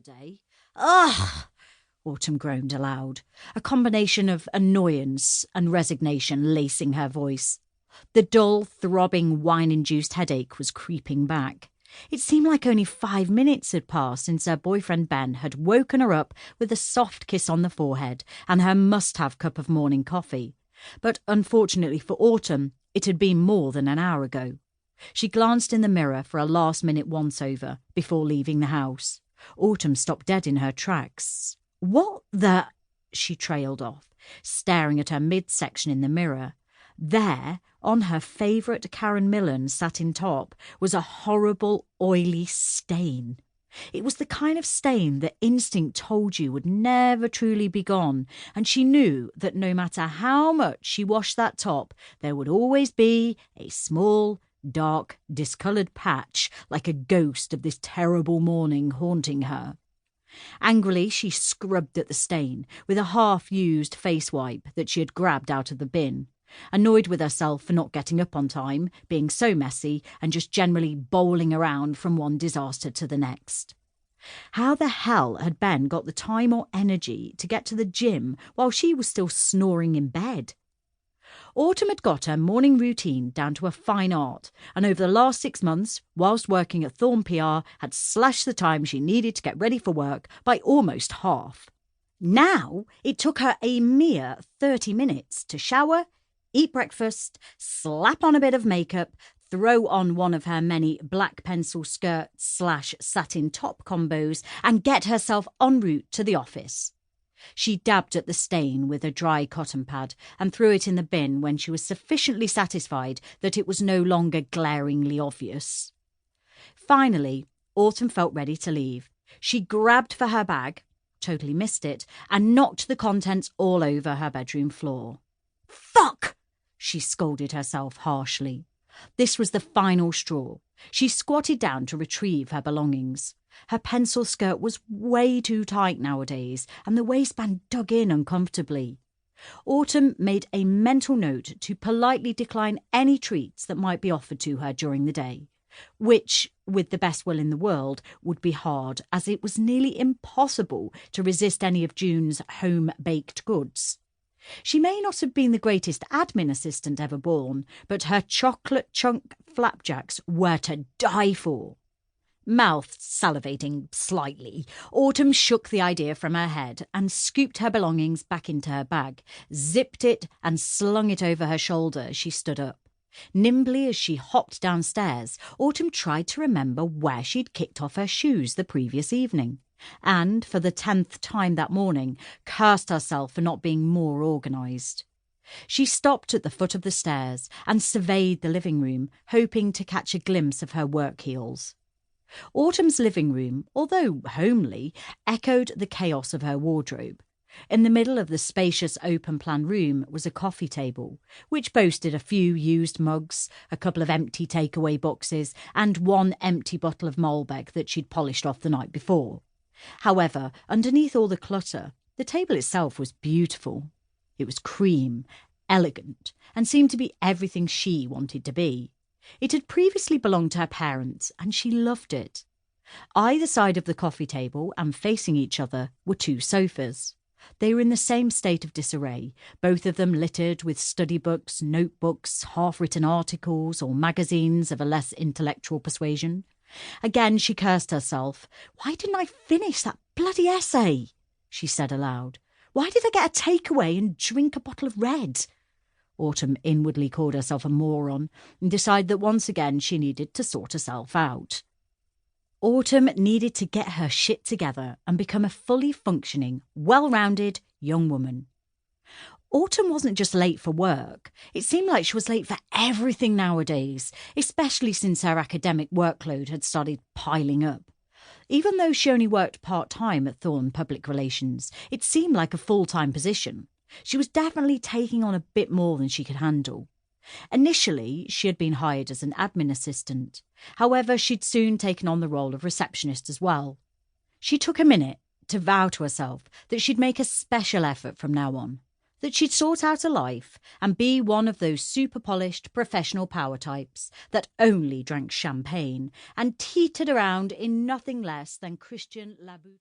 day. Ugh! Autumn groaned aloud, a combination of annoyance and resignation lacing her voice. The dull, throbbing, wine-induced headache was creeping back. It seemed like only 5 minutes had passed since her boyfriend Ben had woken her up with a soft kiss on the forehead and her must-have cup of morning coffee. But unfortunately for Autumn, it had been more than an hour ago. She glanced in the mirror for a last-minute once-over before leaving the house. Autumn stopped dead in her tracks. "What the—" she trailed off, staring at her midsection in the mirror. There, on her favourite Karen Millen satin top, was a horrible, oily stain. It was the kind of stain that instinct told you would never truly be gone, and she knew that no matter how much she washed that top, there would always be a small, dark, discoloured patch like a ghost of this terrible morning haunting her. Angrily, she scrubbed at the stain with a half-used face wipe that she had grabbed out of the bin. Annoyed with herself for not getting up on time, being so messy, and just generally bowling around from one disaster to the next. How the hell had Ben got the time or energy to get to the gym while she was still snoring in bed? Autumn had got her morning routine down to a fine art, and over the last 6 months, whilst working at Thorn PR, had slashed the time she needed to get ready for work by almost half. Now it took her a mere 30 minutes to shower, eat breakfast, slap on a bit of makeup, throw on one of her many black pencil skirt/satin top combos, and get herself en route to the office. She dabbed at the stain with a dry cotton pad and threw it in the bin when she was sufficiently satisfied that it was no longer glaringly obvious. Finally, Autumn felt ready to leave. She grabbed for her bag, totally missed it, and knocked the contents all over her bedroom floor. "Fuck!" she scolded herself harshly. This was the final straw. She squatted down to retrieve her belongings. Her pencil skirt was way too tight nowadays, and the waistband dug in uncomfortably. Autumn made a mental note to politely decline any treats that might be offered to her during the day, which, with the best will in the world, would be hard, as it was nearly impossible to resist any of June's home-baked goods. She may not have been the greatest admin assistant ever born, but her chocolate chunk flapjacks were to die for. Mouth salivating slightly, Autumn shook the idea from her head and scooped her belongings back into her bag, zipped it and slung it over her shoulder as she stood up. Nimbly as she hopped downstairs, Autumn tried to remember where she'd kicked off her shoes the previous evening, and, for the 10th time that morning, cursed herself for not being more organised. She stopped at the foot of the stairs and surveyed the living room, hoping to catch a glimpse of her work heels. Autumn's living room, although homely, echoed the chaos of her wardrobe. In the middle of the spacious open-plan room was a coffee table, which boasted a few used mugs, a couple of empty takeaway boxes, and one empty bottle of Malbec that she'd polished off the night before. However, underneath all the clutter, the table itself was beautiful. It was cream, elegant, and seemed to be everything she wanted to be. It had previously belonged to her parents, and she loved it. Either side of the coffee table, and facing each other, were 2 sofas. They were in the same state of disarray, both of them littered with study books, notebooks, half-written articles, or magazines of a less intellectual persuasion. Again she cursed herself. "Why didn't I finish that bloody essay?" she said aloud. "Why did I get a takeaway and drink a bottle of red?" Autumn inwardly called herself a moron and decided that once again she needed to sort herself out. Autumn needed to get her shit together and become a fully functioning, well-rounded young woman. Autumn wasn't just late for work. It seemed like she was late for everything nowadays, especially since her academic workload had started piling up. Even though she only worked part-time at Thorn Public Relations, it seemed like a full-time position. She was definitely taking on a bit more than she could handle. Initially, she had been hired as an admin assistant. However, she'd soon taken on the role of receptionist as well. She took a minute to vow to herself that she'd make a special effort from now on, that she'd sort out a life and be one of those super-polished professional power types that only drank champagne and teetered around in nothing less than Christian Laboute.